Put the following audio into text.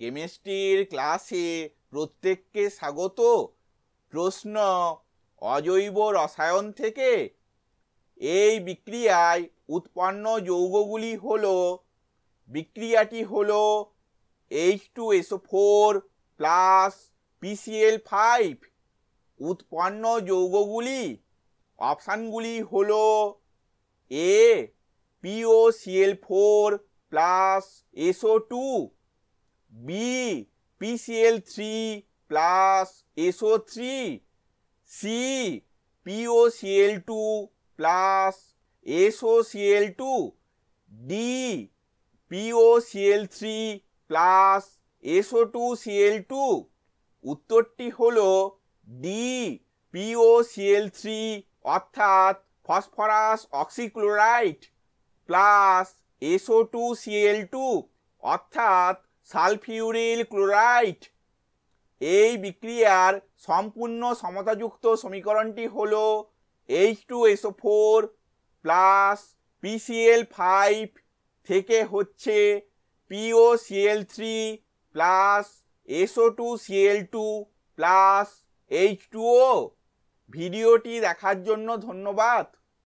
কেমিস্ট্রির ক্লাসে প্রত্যেককে স্বাগত। প্রশ্ন, অজৈব রসায়ন থেকে এই বিক্রিয়ায় উৎপন্ন যৌগগুলি হলো, বিক্রিয়াটি হলো H2SO4 প্লাস PCl5। উৎপন্ন যৌগগুলি অপশানগুলি হলো A POCl4 plus SO2, B PCl3 plus SO3, C POCl2 plus SOCl2, D POCl3 plus SO2Cl2। উত্তরটি হলো ডি POCl3 অর্থাৎ ফসফরাস অক্সিক্লোরাইড প্লাস SO2Cl2 অর্থাৎ সালফিউরিল ক্লোরাইড। এই বিক্রিয়ার সম্পূর্ণ সমতাযুক্ত সমীকরণটি হলো H2SO4 প্লাস PCl5 থেকে হচ্ছে POCl3 plus SO2Cl2 plus H2O। ভিডিওটি দেখার জন্য ধন্যবাদ।